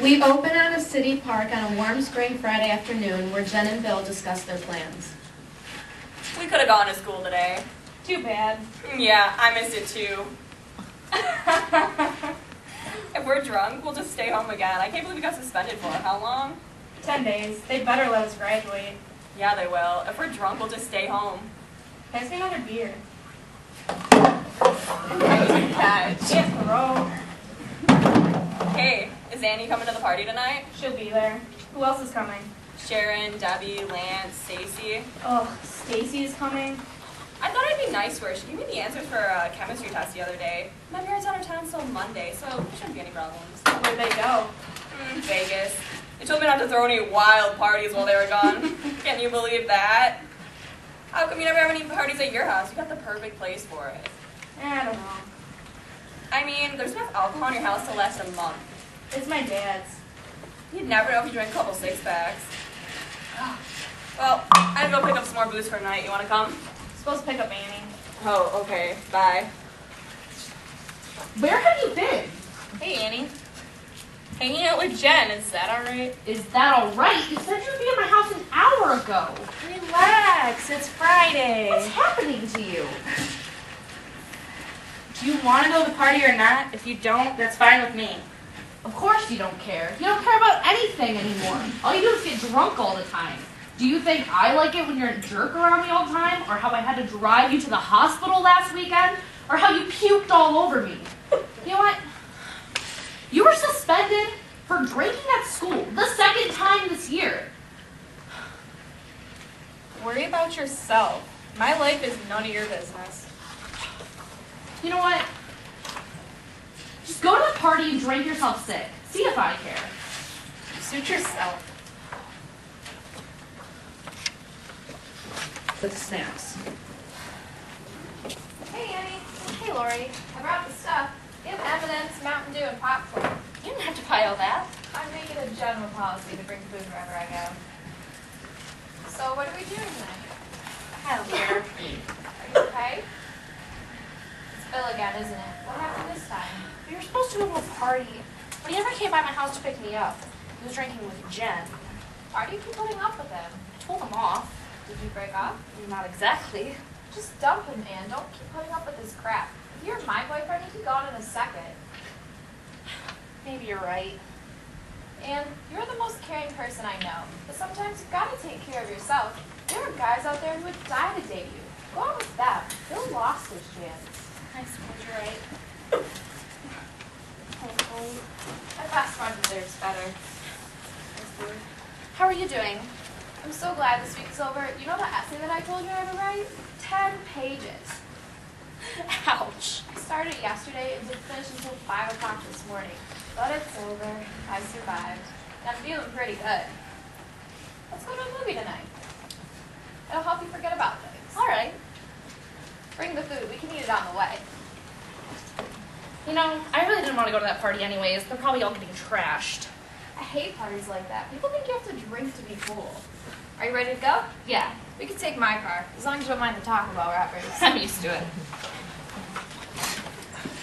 We open at a city park on a warm spring Friday afternoon where Jen and Bill discuss their plans. We could have gone to school today. Too bad. Yeah, I missed it too. If we're drunk, we'll just stay home again. I can't believe we got suspended for how long? 10 days. They better let us graduate. Yeah, they will. If we're drunk, we'll just stay home. Pass me another beer. Catch. Can't throw. Hey, is Annie coming to the party tonight? She'll be there. Who else is coming? Sharon, Debbie, Lance, Stacy. Oh, Stacy is coming. I thought I'd be nice to her. She gave me the answers for a chemistry test the other day. My parents out of town until Monday, so there shouldn't be any problems. Where'd they go? Vegas. They told me not to throw any wild parties while they were gone. Can you believe that? How come you never have any parties at your house? You got the perfect place for it. I don't know. I mean, there's enough alcohol in your house to last a month. It's my dad's. You'd never know if you drank a couple six-packs. Well, I have to go pick up some more booze for tonight. You want to come? Supposed to pick up Annie. Oh, okay. Bye. Where have you been? Hey, Annie. Hanging out with Jen. Is that all right? Is that all right? You said you'd be at my house an hour ago. Relax. It's Friday. What's happening to you? Do you want to go to the party or not? If you don't, that's fine with me. Of course you don't care. You don't care about anything anymore. All you do is get drunk all the time. Do you think I like it when you're a jerk around me all the time? Or how I had to drive you to the hospital last weekend? Or how you puked all over me? You know what? You were suspended for drinking at school the second time this year. Worry about yourself. My life is none of your business. You know what? Just go to the party and drink yourself sick. See if I care. Suit yourself. With snacks. Hey, Annie. Hey, Lori. I brought the stuff. We have M&M's, Mountain Dew, and popcorn. You didn't have to buy all that. I make it a general policy to bring food wherever I go. So, what are we doing tonight? I don't care. Are you okay? It's Bill again, isn't it? What happened this time? We were supposed to go to a party, but he never came by my house to pick me up. He was drinking with Jen. Why do you keep putting up with him? I told him off. Did you break up? Not exactly. Just dump him, man. Don't keep putting up with this crap. If you're my boyfriend, he'd be gone in a second. Maybe you're right. And you're the most caring person I know. But sometimes you've got to take care of yourself. There are guys out there who would die to date you. Go out with them. Bill lost his chance. I suppose you're right. My best friend deserves better. How are you doing? I'm so glad this week's over. You know that essay that I told you I would write? 10 pages. Ouch. I started yesterday and didn't finish until 5 o'clock this morning. But it's over. I survived. And I'm feeling pretty good. Let's go to a movie tonight. It'll help you forget about things. All right. Bring the food. We can eat it on the way. You know, I really didn't want to go to that party anyways. They're probably all getting trashed. I hate parties like that. People think you have to drink to be cool. Are you ready to go? Yeah, We can take my car, as long as you don't mind the talk about rappers. I'm used to it.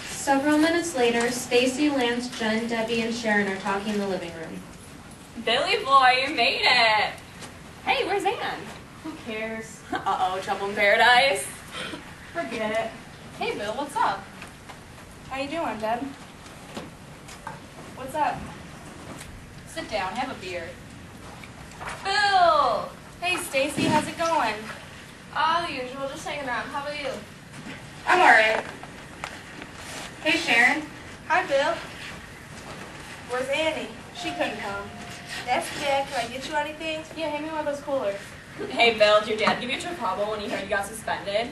Several minutes later, Stacy, Lance, Jen, Debbie, and Sharon are talking in the living room. Billy boy, you made it. Hey, where's Ann? Who cares? Uh-oh, trouble in paradise. Forget it. Hey, Bill, what's up? How you doing, Deb? What's up? Sit down, have a beer. Bill! Hey, Stacy, how's it going? All the usual, just hanging around. How about you? I'm alright. Hey, Sharon. Hi, Bill. Where's Annie? She couldn't come. That's Dad. Can I get you anything? Yeah, hand me one of those coolers. Hey, Bill, did your dad give you trouble when he heard you got suspended?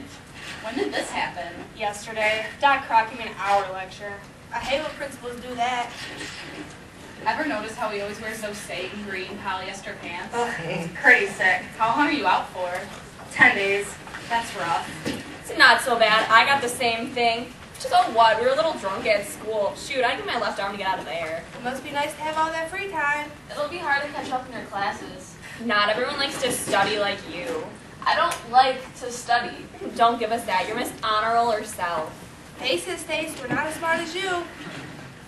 When did this happen? Yesterday. Doc Croc gave me an hour lecture. I hate when principals do that. Ever notice how he always wears those same green polyester pants? Ugh, it's pretty sick. How long are you out for? 10 days. That's rough. It's not so bad. I got the same thing. So what? We were a little drunk at school. Shoot, I need my left arm to get out of there. It must be nice to have all that free time. It'll be hard to catch up in your classes. Not everyone likes to study like you. I don't like to study. Don't give us that. You're Miss Honor Roll herself. Hey, Sis Stace, we're not as smart as you.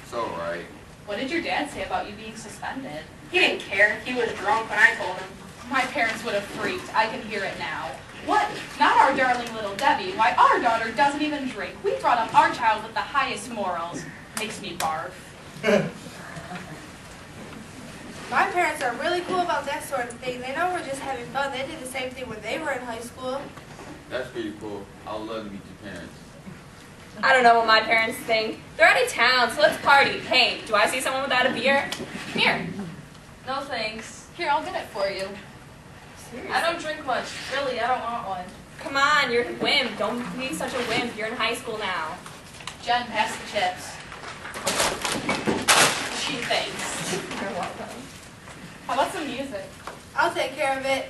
It's all right. What did your dad say about you being suspended? He didn't care. He was drunk when I told him. My parents would have freaked. I can hear it now. What? Not our darling little Debbie. Why, our daughter doesn't even drink. We brought up our child with the highest morals. Makes me barf. My parents are really cool about that sort of thing. They know we're just having fun. They did the same thing when they were in high school. That's pretty cool. I would love to meet your parents. I don't know what my parents think. They're out of town, so let's party. Hey, do I see someone without a beer? Come here. No thanks. Here, I'll get it for you. Seriously. I don't drink much. Really, I don't want one. Come on, you're a wimp. Don't be such a wimp. You're in high school now. Jen, pass the chips. Gee, thanks. You're welcome. How about some music? I'll take care of it.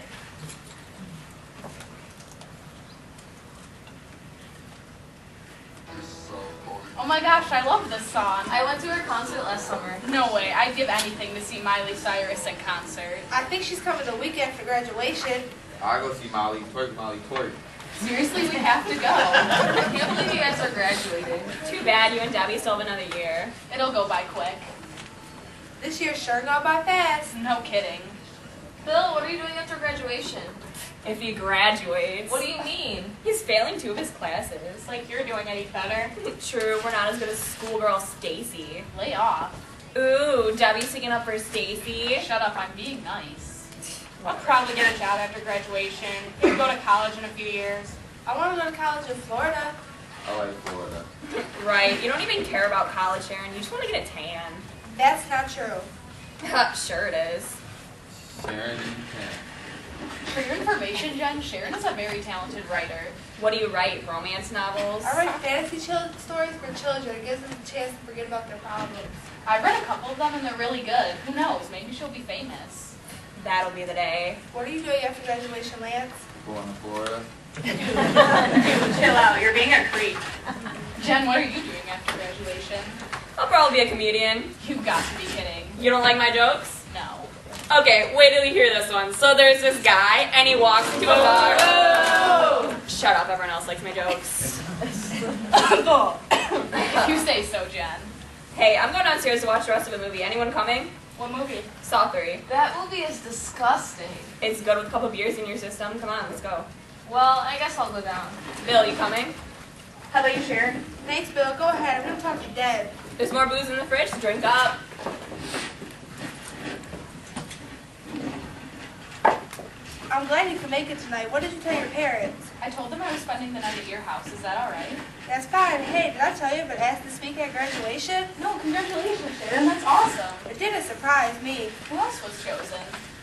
Oh my gosh, I love this song. I went to her concert last summer. No way, I'd give anything to see Miley Cyrus in concert. I think she's coming the week after graduation. I'll go see Molly twerk. Seriously, we have to go. I can't believe you guys are graduating. Too bad you and Debbie still have another year. It'll go by quick. This year sure go by fast. No kidding. Bill, what are you doing after graduation? If he graduates. What do you mean? He's failing 2 of his classes. Like you're doing any better. True, we're not as good as schoolgirl Stacy. Lay off. Ooh, Debbie's sticking up for Stacy. Shut up, I'm being nice. I'll probably get a job after graduation. Maybe go to college in a few years. I want to go to college in Florida. I like Florida. Right, you don't even care about college, Sharon. You just want to get a tan. That's not true. Sure it is. Sharon, you can. For your information, Jen, Sharon is a very talented writer. What do you write, romance novels? I write fantasy stories for children. It gives them a chance to forget about their problems. I've read a couple of them and they're really good. Who knows, maybe she'll be famous. That'll be the day. What are you doing after graduation, Lance? Going to Florida. Chill out, you're being a creep. Jen, what are you doing after graduation? I'll probably be a comedian. You've got to be kidding. You don't like my jokes? No. Okay, wait till you hear this one. So there's this guy, and he walks into a bar. Oh! Shut up, everyone else likes my jokes. You say so, Jen. Hey, I'm going downstairs to watch the rest of the movie. Anyone coming? What movie? Saw 3. That movie is disgusting. It's good with a couple beers in your system. Come on, let's go. Well, I guess I'll go down. Bill, you coming? How about you, Sharon? Thanks, Bill. Go ahead. I'm going to talk to Deb. There's more booze in the fridge. Drink up. I'm glad you could make it tonight. What did you tell your parents? I told them I was spending the night at your house. Is that all right? That's fine. Hey, did I tell you I've been asked to speak at graduation? No, congratulations, Sharon. That's awesome. It didn't surprise me. Who else was chosen?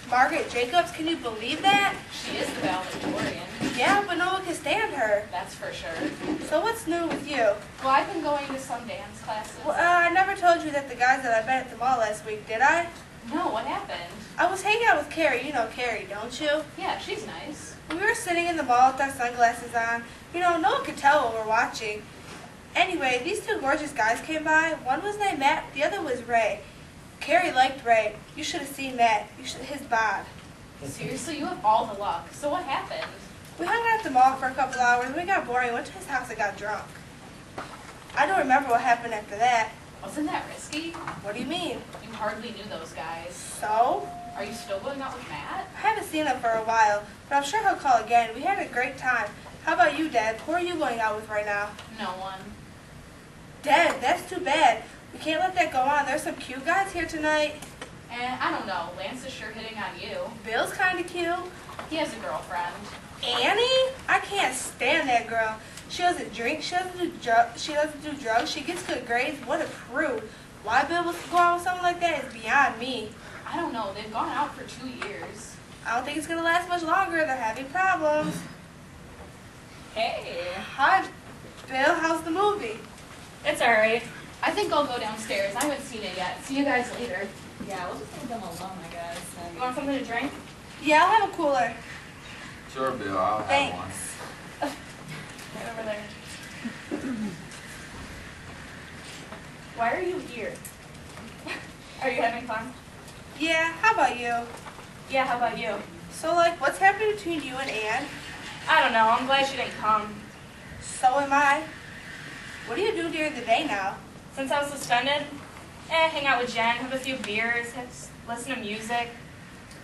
Margaret Jacobs, can you believe that? She is the valedictorian. Yeah, but no one can stand her. That's for sure. So what's new with you? Well, I've been going to some dance classes. Well, I never told you that the guys that I met at the mall last week, did I? No, what happened? I was hanging out with Carrie. You know Carrie, don't you? Yeah, she's nice. We were sitting in the mall with our sunglasses on. You know, no one could tell what we're watching. Anyway, these 2 gorgeous guys came by. One was named Matt, the other was Ray. Carrie liked Ray. You should have seen Matt. His bod. Seriously, you have all the luck. So what happened? We hung out at the mall for a couple hours. When we got boring, went to his house and got drunk. I don't remember what happened after that. Wasn't that risky? What do you mean? You hardly knew those guys. So? Are you still going out with Matt? I haven't seen him for a while, but I'm sure he'll call again. We had a great time. How about you, Dad? Who are you going out with right now? No one. Dad, that's too bad. We can't let that go on. There's some cute guys here tonight. And I don't know, Lance is sure hitting on you. Bill's kind of cute. He has a girlfriend. Annie? I can't stand that girl. She doesn't drink. She doesn't do drugs. She gets good grades. What a prude. Why Bill was go out with someone like that is beyond me. I don't know, they've gone out for 2 years. I don't think it's going to last much longer. They're having problems. Hey. Hi, Bill. How's the movie? It's alright. I think I'll go downstairs. I haven't seen it yet. See you guys later. Yeah, we'll just leave them alone, I guess. You want something to drink? Yeah, I'll have a cooler. Sure, Bill. I'll have Thanks. one. Right over there. Why are you here? Are you having fun? Yeah, how about you? Yeah, how about you? So, like, what's happening between you and Ann? I don't know. I'm glad she didn't come. So am I. What do you do during the day now? Since I was suspended, Hang out with Jen, have a few beers, listen to music.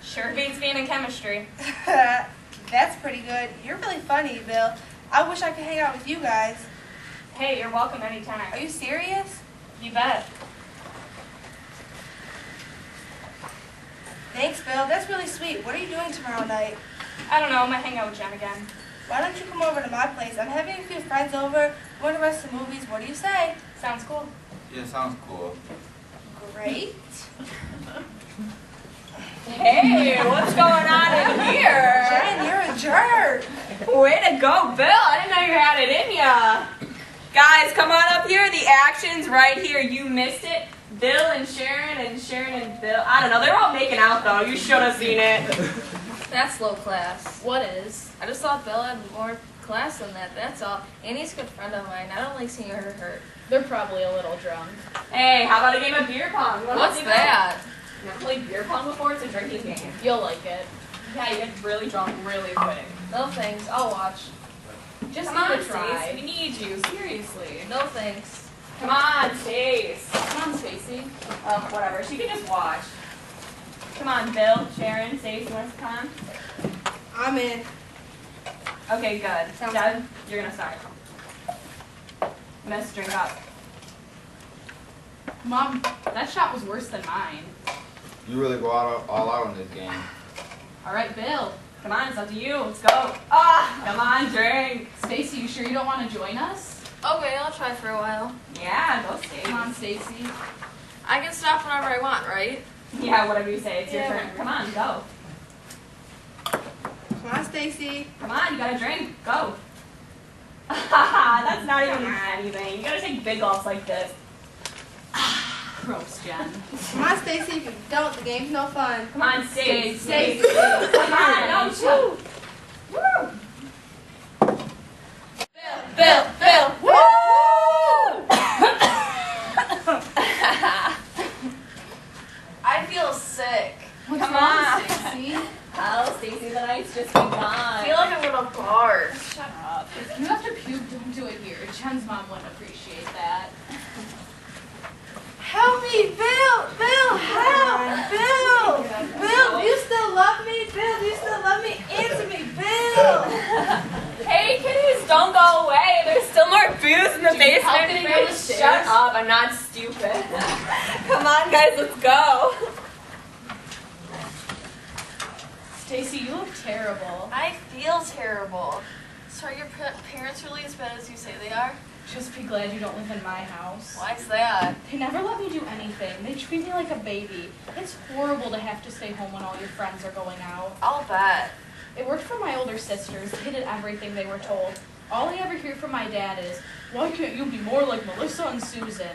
Sure beats being in chemistry. That's pretty good. You're really funny, Bill. I wish I could hang out with you guys. Hey, you're welcome anytime. Are you serious? You bet. Thanks, Bill. That's really sweet. What are you doing tomorrow night? I don't know, I might hang out with Jen again. Why don't you come over to my place? I'm having a few friends over. We're going to rest the movies. What do you say? Sounds cool. Yeah, sounds cool. Great. Hey, what's going on in here? Jen, you're a jerk. Way to go, Bill. I didn't know you had it in ya. Guys, come on up here. The action's right here. You missed it. Bill and Sharon and Bill. I don't know. They're all making out, though. You should have seen it. That's low class. What is? I just thought Bill had more class than that, that's all. Annie's a good friend of mine. I don't like seeing her hurt. They're probably a little drunk. Hey, how about a game of beer pong? You wanna What's play that? You never played beer pong before? It's a drinking game. You'll like it. Yeah, you get really drunk really quick. No thanks, I'll watch. Just Come give on, it a try. Stace. We need you. Seriously. No thanks. Come on, Stace. Come on, Stacy. Whatever. She can just watch. Come on, Bill, Sharon, Stace, you want to come? I'm in. Okay, good. Sounds Deb, you're gonna start. Miss, drink up. Mom, that shot was worse than mine. You really go all out on this game. All right, Bill. Come on, it's up to you. Let's go. Ah, come on, drink. Stacy, you sure you don't want to join us? Okay, I'll try for a while. Yeah, go Stace. Come on, Stacy. I can stop whenever I want, right? Yeah, whatever you say. It's your Yeah, turn. Come on, go. Come on, Stacy. Come on, you gotta drink. Go. That's not even anything. You gotta take big gulps like this. Gross, Jen. Come on, Stacy. If you don't, the game's no fun. Come on, Stace. Stace. Come on, don't you? Woo. Bill! Woo! I feel sick. What's Come wrong, on. Stacy? Oh, Stacy, the night's just begun. I feel like I'm gonna barf. Shut up. If you have to puke, don't do it here. Jen's mom wouldn't appreciate that. Help me, Bill! Bill, help! Bill! Bill, do you still love me? Bill, do you still love me? Answer me, Bill! Hey, kiddies, don't go away. There's still more booze in the Do you need help basement. getting down the Shut stairs? up, I'm not stupid. Come on, guys, let's go. Stacy, you look terrible. I feel terrible. So are your parents really as bad as you say they are? Just be glad you don't live in my house. Why's that? They never let me do anything. They treat me like a baby. It's horrible to have to stay home when all your friends are going out. I'll bet. It worked for my older sisters. They did everything they were told. All I ever hear from my dad is, why can't you be more like Melissa and Susan?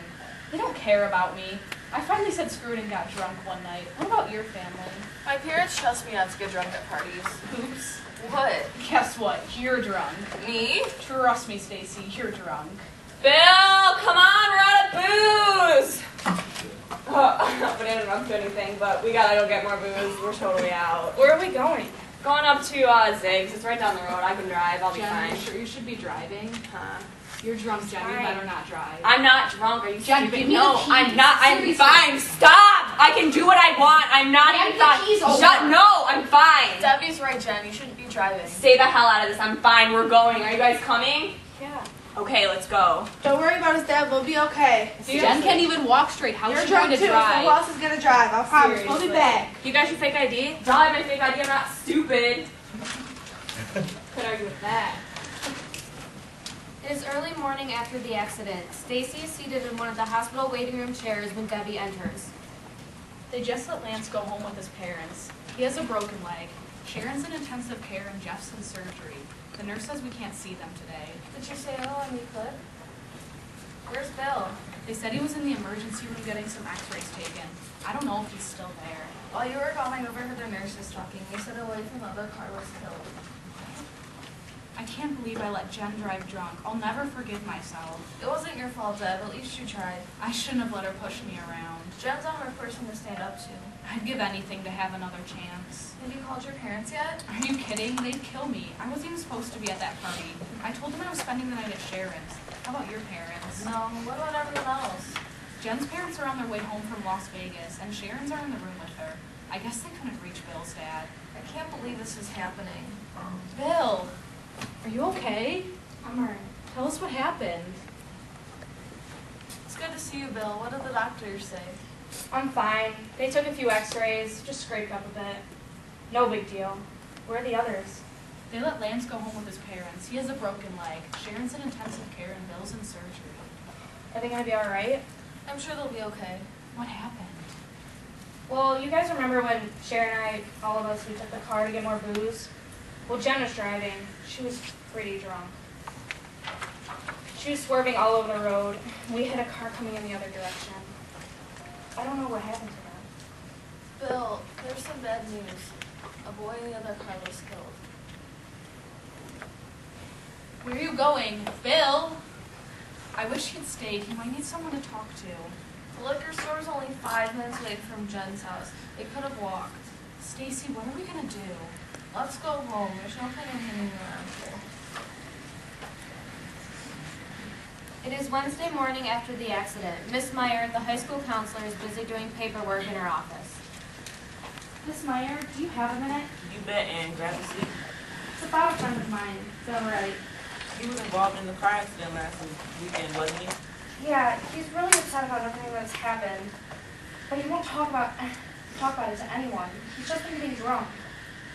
They don't care about me. I finally said screw it and got drunk one night. What about your family? My parents trust me not to get drunk at parties. Oops. What? Guess what? You're drunk. Me? Trust me, Stacy, you're drunk. Bill, come on, we're out of booze. Oh, we didn't run to anything, but we gotta go get more booze. We're totally out. Where are we going? Going up to Ziggs. It's right down the road. I can drive. I'll be Jen, fine. you sure you should be driving? Huh? You're drunk, Jen. You Fine. better not drive. I'm not drunk. Are you Jen, stupid? give me No, the keys. I'm not. I'm Seriously. fine. Stop! I can do what I want. I'm not Hand even the fine. keys over. Shut. No, I'm fine. Debbie's right, Jen. You shouldn't be driving. Stay the hell out of this. I'm fine. We're going. Are you guys coming? Yeah. Okay, let's go. Don't worry about his dad. We'll be okay. Jen can't even walk straight. How's You're she going drunk to too, so who drive? else is gonna drive? I promise. We'll Seriously. be back. You guys your fake ID? Don't have my fake ID. I'm not stupid. Could argue with that. It is early morning after the accident. Stacy is seated in one of the hospital waiting room chairs when Debbie enters. They just let Lance go home with his parents. He has a broken leg. Sharon's in intensive care and Jeff's in surgery. The nurse says we can't see them today. Did you say hello and we could? Where's Bill? They said he was in the emergency room getting some x-rays taken. I don't know if he's still there. While you were gone, I overheard the nurses talking. They said a wife and other car was killed. I can't believe I let Jen drive drunk. I'll never forgive myself. It wasn't your fault, Deb. At least you tried. I shouldn't have let her push me around. Jen's a hard person to stand up to. I'd give anything to have another chance. Have you called your parents yet? Are you kidding? They'd kill me. I wasn't even supposed to be at that party. I told them I was spending the night at Sharon's. How about your parents? No. What about everyone else? Jen's parents are on their way home from Las Vegas, and Sharon's are in the room with her. I guess they couldn't reach Bill's dad. I can't believe this is happening. Bill, are you okay? I'm alright. Tell us what happened. It's good to see you, Bill. What did the doctors say? I'm fine. They took a few x-rays, just scraped up a bit. No big deal. Where are the others? They let Lance go home with his parents. He has a broken leg. Sharon's in intensive care and Bill's in surgery. Are they gonna be alright? I'm sure they'll be okay. What happened? Well, you guys remember when Sharon and I, all of us, we took the car to get more booze? Well, Jen was driving. She was pretty drunk. She was swerving all over the road. We hit a car coming in the other direction. I don't know what happened to them. Bill, there's some bad news. A boy in the other car was killed. Where are you going? Bill! I wish he'd stayed. He might need someone to talk to. The liquor store was only 5 minutes away from Jen's house. They could have walked. Stacy, what are we gonna do? Let's go home. There's no point in hanging around here. It is Wednesday morning after the accident. Miss Meyer, the high school counselor, is busy doing paperwork in her office. Miss Meyer, do you have a minute? You bet, Ann. Grab a seat. It's about a friend of mine. Feel right. He was involved in the car accident last weekend, wasn't he? Yeah, he's really upset about everything that's happened. But he won't talk about it to anyone. He's just been getting drunk.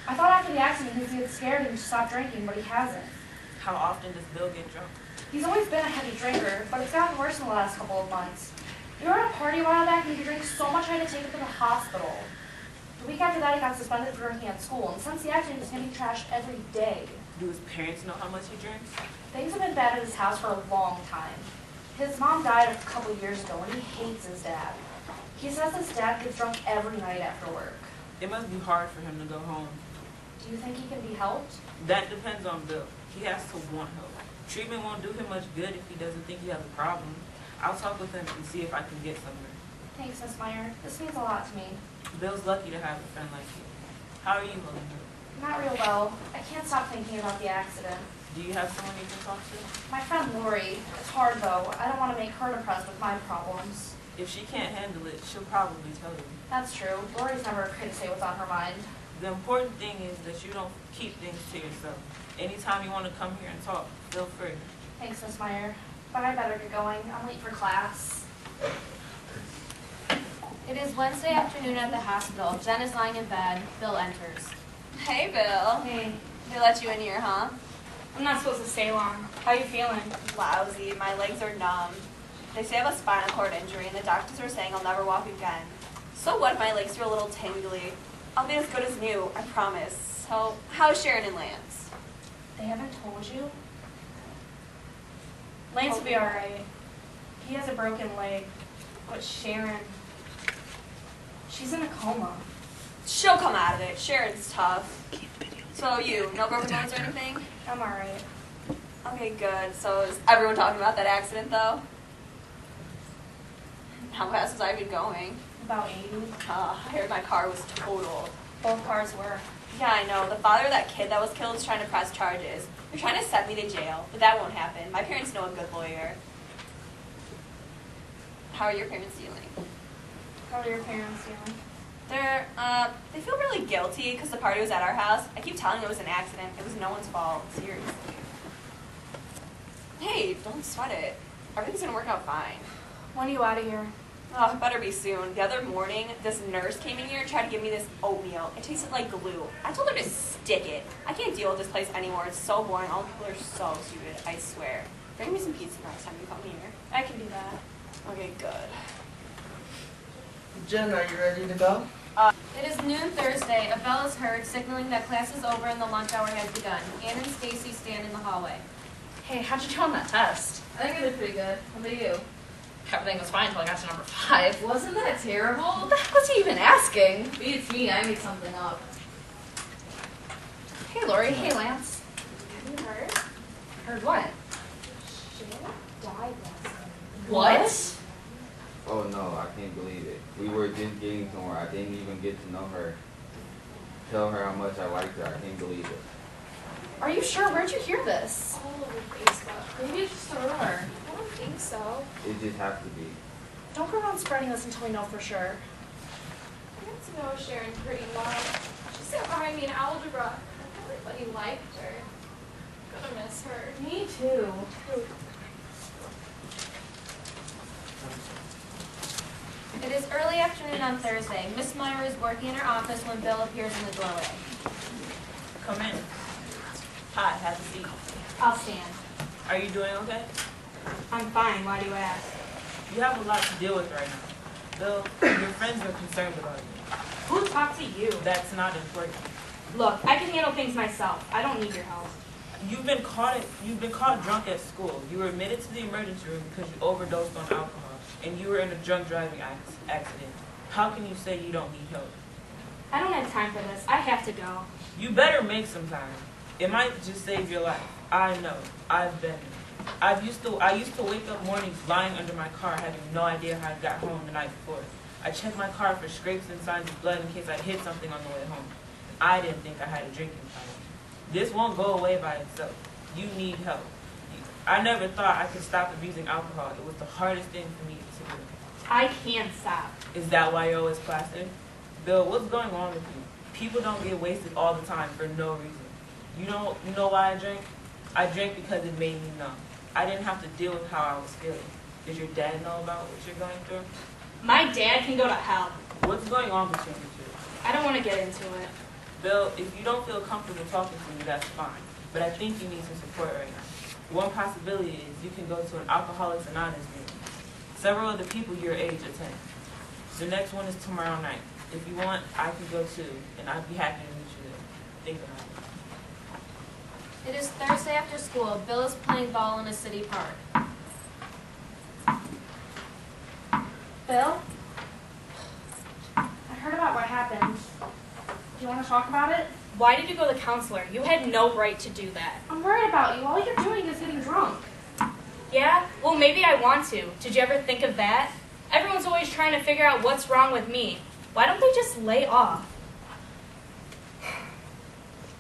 I thought after the accident he'd get scared and stop drinking, but he hasn't. How often does Bill get drunk? He's always been a heavy drinker, but it's gotten worse in the last couple of months. We were at a party a while back and he drank so much I had to take him to the hospital. The week after that he got suspended for drinking at school, and since the accident he's getting trashed every day. Do his parents know how much he drinks? Things have been bad at his house for a long time. His mom died a couple years ago and he hates his dad. He says his dad gets drunk every night after work. It must be hard for him to go home. Do you think he can be helped? That depends on Bill. He has to want help. Treatment won't do him much good if he doesn't think he has a problem. I'll talk with him and see if I can get somewhere. Thanks, Miss Meyer. This means a lot to me. Bill's lucky to have a friend like you. How are you holding up? Not real well. I can't stop thinking about the accident. Do you have someone you can talk to? My friend Lori. It's hard though. I don't want to make her depressed with my problems. If she can't handle it, she'll probably tell you. That's true. Lori's never afraid to say what's on her mind. The important thing is that you don't keep things to yourself. Anytime you want to come here and talk, feel free. Thanks, Miss Meyer. But I better get going. I'm late for class. It is Wednesday afternoon at the hospital. Jen is lying in bed. Bill enters. Hey, Bill. Hey, They let you in here, huh? I'm not supposed to stay long. How you feeling? Lousy. My legs are numb. They say I have a spinal cord injury, and the doctors are saying I'll never walk again. So what if my legs feel a little tingly? I'll be as good as new, I promise. So, how's Sharon and Lance? They haven't told you? Lance will be alright. He has a broken leg. But Sharon, she's in a coma. She'll come out of it. Sharon's tough. So you, no broken bones or anything? I'm alright. Okay, good. So is everyone talking about that accident, though? How fast was I even going? About 80. I heard my car was totaled. Both cars were. Yeah, I know. The father of that kid that was killed is trying to press charges. They're trying to send me to jail, but that won't happen. My parents know a good lawyer. How are your parents feeling? How are your parents feeling? They feel really guilty because the party was at our house. I keep telling them it was an accident. It was no one's fault. Seriously. Hey, don't sweat it. Everything's gonna work out fine. When are you out of here? Oh, it better be soon. The other morning, this nurse came in here and tried to give me this oatmeal. It tasted like glue. I told her to stick it. I can't deal with this place anymore. It's so boring. All the people are so stupid, I swear. Bring me some pizza next time you come here. I can do that. Okay, good. Jen, are you ready to go? It is noon Thursday. A bell is heard, signaling that class is over and the lunch hour has begun. Ann and Stacy stand in the hallway. Hey, how'd you do on that test? I think I did pretty good. How about you? Everything was fine until I got to number 5. Wasn't that terrible? What the heck was he even asking? Beats me. I made something up. Hey, Lori. Hey, Lance. Have you heard? Heard what? Sharon died last night. What? Oh no, I can't believe it. We were just getting somewhere. I didn't even get to know her. Tell her how much I liked her. I can't believe it. Are you sure? Where'd you hear this? All over Facebook. Maybe it's just a rumor. I don't think so. It just has to be. Don't go around spreading this until we know for sure. I got to know Sharon pretty well. She sat behind me in algebra. Everybody liked her. Gonna miss her. Me too. It is early afternoon on Thursday. Miss Meyer is working in her office when Bill appears in the doorway. Come in. Hi, have a seat. I'll stand. Are you doing okay? I'm fine. Why do you ask? You have a lot to deal with right now. Bill, your friends are concerned about you. Who talked to you? That's not important. Look, I can handle things myself. I don't need your help. You've been caught drunk at school. You were admitted to the emergency room because you overdosed on alcohol, and you were in a drunk driving accident. How can you say you don't need help? I don't have time for this. I have to go. You better make some time. It might just save your life. I know. I've been there. I used to wake up mornings lying under my car, having no idea how I got home the night before. I checked my car for scrapes and signs of blood in case I hit something on the way home. I didn't think I had a drinking problem. This won't go away by itself. You need help. I never thought I could stop abusing alcohol. It was the hardest thing for me to do. I can't stop. Is that why you're always plastered? Bill, what's going on with you? People don't get wasted all the time for no reason. You know why I drank? I drank because it made me numb. I didn't have to deal with how I was feeling. Does your dad know about what you're going through? My dad can go to hell. What's going on between you two? I don't want to get into it. Bill, if you don't feel comfortable talking to me, that's fine. But I think you need some support right now. One possibility is you can go to an Alcoholics Anonymous meeting. Several of the people your age attend. The next one is tomorrow night. If you want, I can go too, and I'd be happy to meet you there. Think about it. It is Thursday after school. Bill is playing ball in a city park. Bill? I heard about what happened. Do you want to talk about it? Why did you go to the counselor? You had no right to do that. I'm worried about you. All you're doing is getting drunk. Yeah? Well, maybe I want to. Did you ever think of that? Everyone's always trying to figure out what's wrong with me. Why don't they just lay off?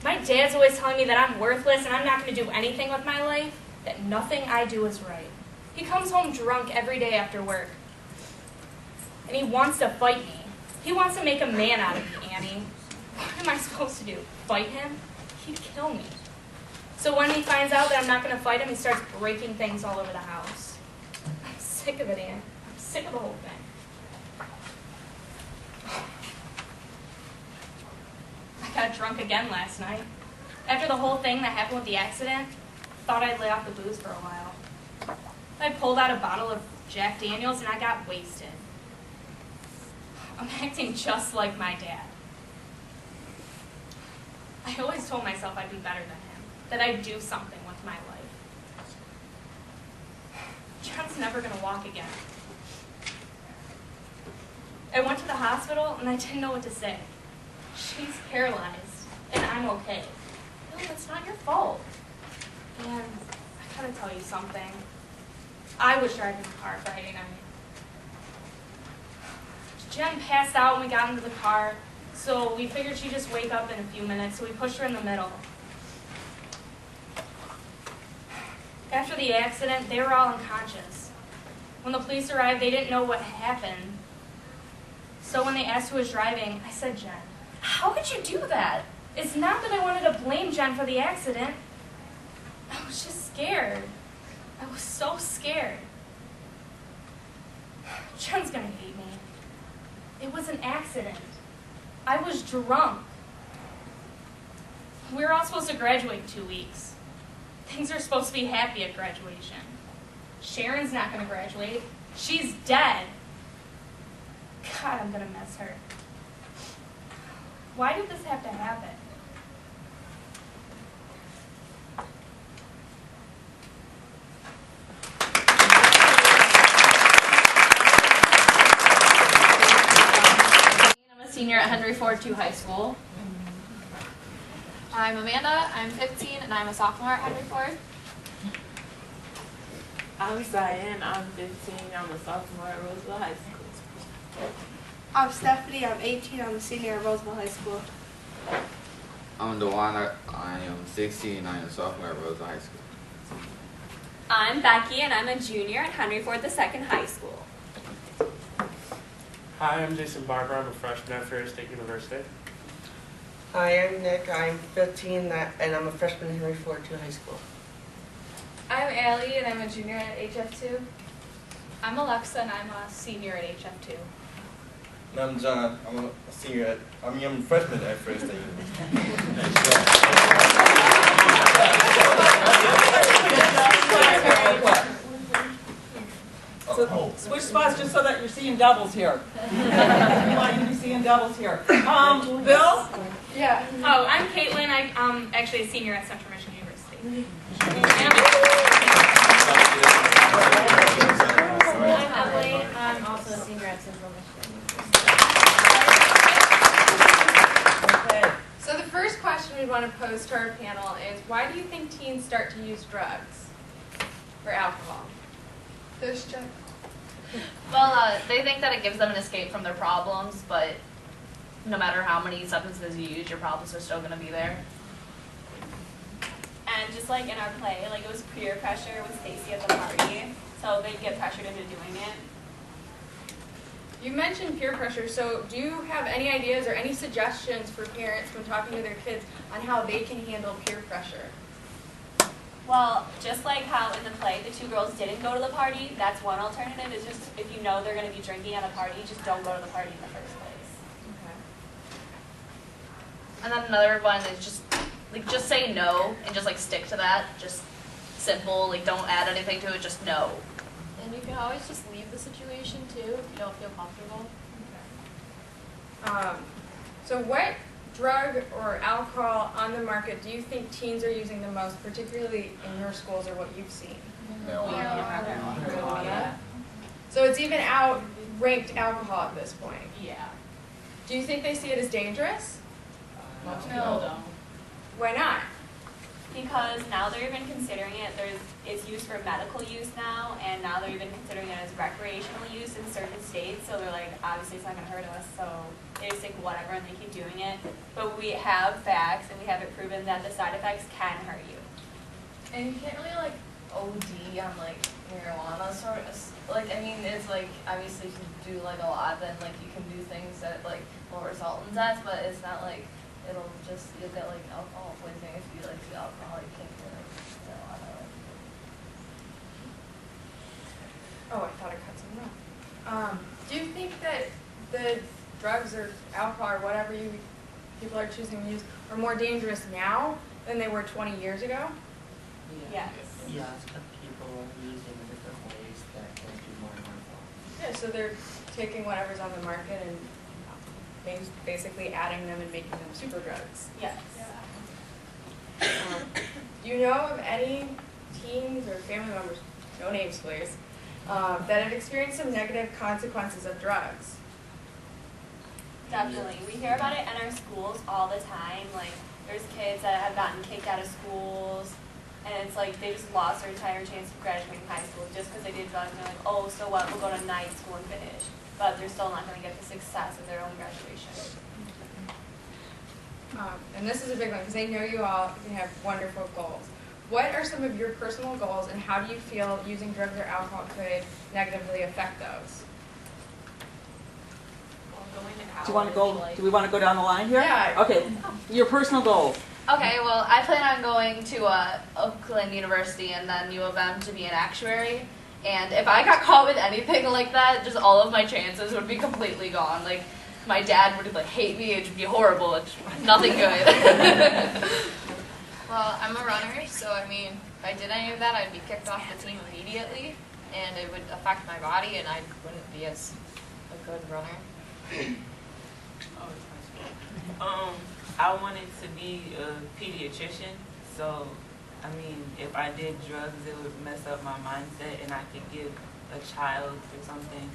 My dad's always telling me that I'm worthless and I'm not going to do anything with my life, that nothing I do is right. He comes home drunk every day after work. And he wants to fight me. He wants to make a man out of me, Annie. What am I supposed to do? Fight him? He'd kill me. So when he finds out that I'm not going to fight him, he starts breaking things all over the house. I'm sick of it, Anne. I'm sick of the whole thing. I got drunk again last night. After the whole thing that happened with the accident, thought I'd lay off the booze for a while. I pulled out a bottle of Jack Daniels and I got wasted. I'm acting just like my dad. I always told myself I'd be better than him, that I'd do something with my life. John's never going to walk again. I went to the hospital and I didn't know what to say. She's paralyzed, and I'm okay. No, it's not your fault. And I gotta tell you something. I was driving the car Friday night. Jen passed out when we got into the car, so we figured she'd just wake up in a few minutes, so we pushed her in the middle. After the accident, they were all unconscious. When the police arrived, they didn't know what happened. So when they asked who was driving, I said Jen. How could you do that? It's not that I wanted to blame Jen for the accident. I was just scared. I was so scared. Jen's gonna hate me. It was an accident. I was drunk. We were all supposed to graduate in 2 weeks. Things are supposed to be happy at graduation. Sharon's not gonna graduate. She's dead. God, I'm gonna miss her. Why did this have to happen? I'm a senior at Henry Ford II High School. I'm Amanda, I'm 15, and I'm a sophomore at Henry Ford. I'm Cyan, I'm 15, I'm a sophomore at Roseville High School. I'm Stephanie, I'm 18, I'm a senior at Roseville High School. I'm Dewana, I am 16, I am a sophomore at Roseville High School. I'm Becky, and I'm a junior at Henry Ford II High School. Hi, I'm Jason Barber. I'm a freshman at Ferris State University. Hi, I'm Nick. I'm 15 and I'm a freshman in Henry Ford II High School. I'm Allie and I'm a junior at HF2. I'm Alexa and I'm a senior at HF2. And I'm John. I'm a freshman at Ferris State University. So switch spots just so that you're seeing doubles here. We want you to be seeing doubles here. Bill? Yeah. Oh, I'm Caitlin. I'm actually a senior at Central Michigan University. I'm Emily. I'm also a senior at Central Michigan University. Okay. So the first question we want to pose to our panel is, why do you think teens start to use drugs or alcohol? There's just Well, they think that it gives them an escape from their problems, but no matter how many substances you use, your problems are still going to be there. And just like in our play, like it was peer pressure with Stacy at the party, so they get pressured into doing it. You mentioned peer pressure, so do you have any ideas or any suggestions for parents when talking to their kids on how they can handle peer pressure? Well, just like how in the play the two girls didn't go to the party, that's one alternative. Is just if you know they're going to be drinking at a party, just don't go to the party in the first place. Okay. And then another one is just say no and just like stick to that. Just simple, like don't add anything to it, just no. And you can always just leave the situation too if you don't feel comfortable. So what drug or alcohol on the market do you think teens are using the most, particularly in your schools or what you've seen? Marijuana. So it's even outranked alcohol at this point. Yeah. Do you think they see it as dangerous? Most people don't. Why not? Because now they're even considering it, it's used for medical use now, and now they're even considering it as recreational use in certain states, so they're like, obviously it's not going to hurt us, so they just think whatever and they keep doing it. But we have facts, and we have it proven that the side effects can hurt you. And you can't really like OD on like marijuana sort of, like, I mean, it's like, obviously if you do like a lot, then like you can do things that like will result in death, but it's not like you'll get like alcohol poisoning if you like do alcohol. You can't get like marijuana. Oh, I thought I cut something off. Do you think that the drugs or alcohol or whatever people are choosing to use are more dangerous now than they were 20 years ago? Yes. Yes, but people are using different ways that can do more harmful. Yeah, so they're taking whatever's on the market and basically adding them and making them super drugs. Yes. Do you know of any teens or family members, no names please, that have experienced some negative consequences of drugs? Definitely. We hear about it in our schools all the time. Like, there's kids that have gotten kicked out of schools, and it's like they just lost their entire chance of graduating high school just because they did drugs. And they're like, oh, so what? We'll go to night school and finish. But they're still not going to get the success of their own graduation. And this is a big one because I know you all can have wonderful goals. What are some of your personal goals, and how do you feel using drugs or alcohol could negatively affect those? Do you want to go? Do we want to go down the line here? Yeah. Okay. Your personal goals. Okay, well, I plan on going to Oakland University and then U of M to be an actuary. And if I got caught with anything like that, just all of my chances would be completely gone. Like, my dad would like hate me. It would be horrible. It's nothing good. Well, I'm a runner, so I mean, if I did any of that, I'd be kicked off the team immediately, and it would affect my body, and I wouldn't be as a good runner. I wanted to be a pediatrician, so I mean, if I did drugs, it would mess up my mindset, and I could give a child or something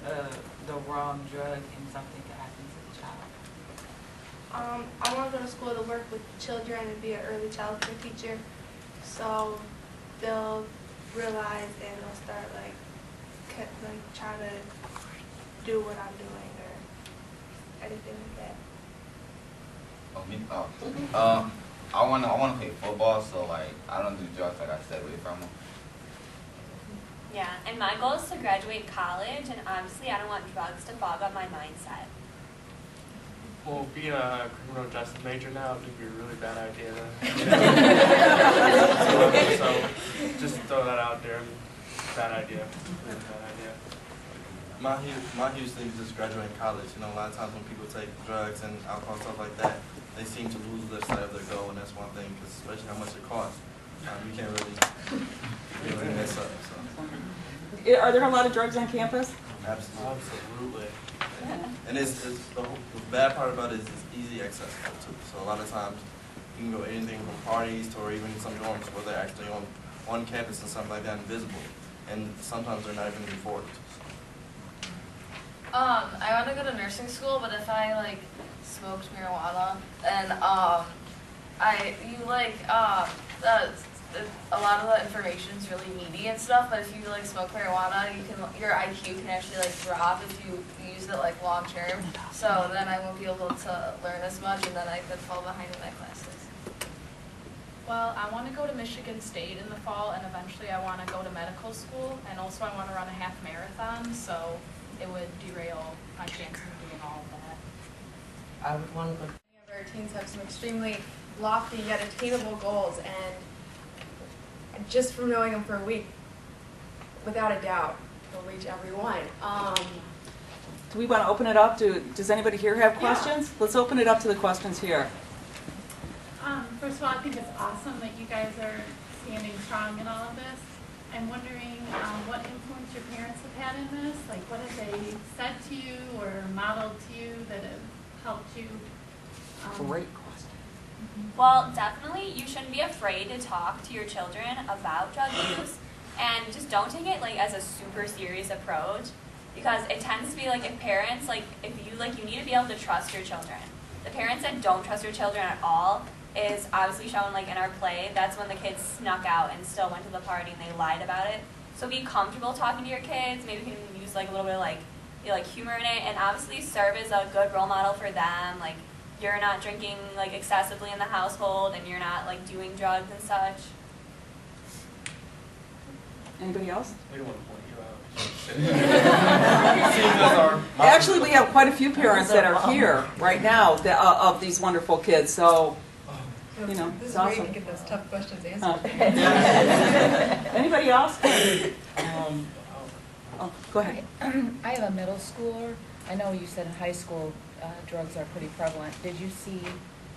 the wrong drug, and something could happen to the child. I want to go to school to work with children and be an early childcare teacher, so they'll realize and they'll start like try to do what I'm doing or anything like that. I wanna play football, so like I don't do drugs, like I stay away from them. Yeah, and my goal is to graduate college, and honestly, I don't want drugs to fog up my mindset. Well, being a criminal justice major now would be a really bad idea. So, just to throw that out there, bad idea. Really bad idea. My huge thing is just graduating college. You know, a lot of times when people take drugs and alcohol, stuff like that, they seem to lose their sight of their goal, and that's one thing, because especially how much it costs. You can't really mess up. So. Are there a lot of drugs on campus? Absolutely. And it's the bad part about it is it's easy accessible too. So a lot of times you can go anything from parties to or even some dorms where they're actually on campus and something like that invisible. And sometimes they're not even enforced. I want to go to nursing school, but if I like smoked marijuana and a lot of the information is really meaty and stuff, but if you like smoke marijuana, your IQ can actually like drop if you use it like long term. So then I won't be able to learn as much, and then I could fall behind in my classes. Well, I want to go to Michigan State in the fall, and eventually I want to go to medical school, and also I want to run a half marathon, so it would derail my chances of doing all of that. I would want to go. Many of our teens have some extremely lofty yet attainable goals, and just from knowing them for a week, without a doubt, they'll reach every one. Do we want to open it up? Does anybody here have questions? Yeah. Let's open it up to the questions here. First of all, I think it's awesome that you guys are standing strong in all of this. I'm wondering what influence your parents have had in this? Like, what have they said to you or modeled to you that have helped you? Great question. Well, definitely you shouldn't be afraid to talk to your children about drug use, and just don't take it like as a super serious approach, because it tends to be like if parents you need to be able to trust your children. The parents that don't trust your children at all is obviously shown like in our play. That's when the kids snuck out and still went to the party and they lied about it. So be comfortable talking to your kids. Maybe you can use like a little bit of like humor in it, and obviously serve as a good role model for them. Like, you're not drinking like excessively in the household, and you're not like doing drugs and such. Anybody else? We don't want to point you out. Actually, we have quite a few parents that are here right now of these wonderful kids. So, you know, This it's is where you awesome. can get those tough questions answered. Anybody else? Oh, go ahead. I have a middle schooler. I know you said in high school drugs are pretty prevalent. Did you see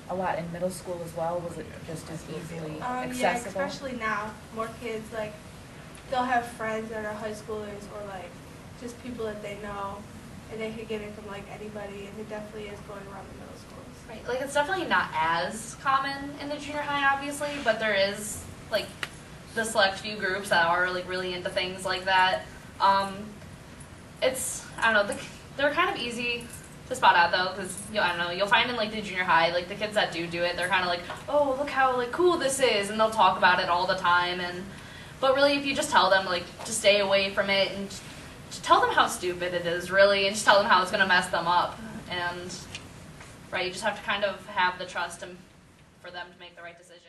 a lot in middle school as well? Was it just as easily accessible? Yeah, especially now. More kids, like, they'll have friends that are high schoolers or, like, just people that they know, and they could get it from, like, anybody, and it definitely is going around the middle schools. Right, like it's definitely not as common in the junior high, obviously, but there is like the select few groups that are like really into things like that. It's, I don't know, they're kind of easy to spot out though, because I don't know, you'll find in like the junior high, like the kids that do it, they're kind of like, oh, look how like cool this is, and they'll talk about it all the time. But really, if you just tell them like to stay away from it and just tell them how stupid it is, really, and just tell them how it's gonna mess them up, and right, you just have to kind of have the trust for them to make the right decision.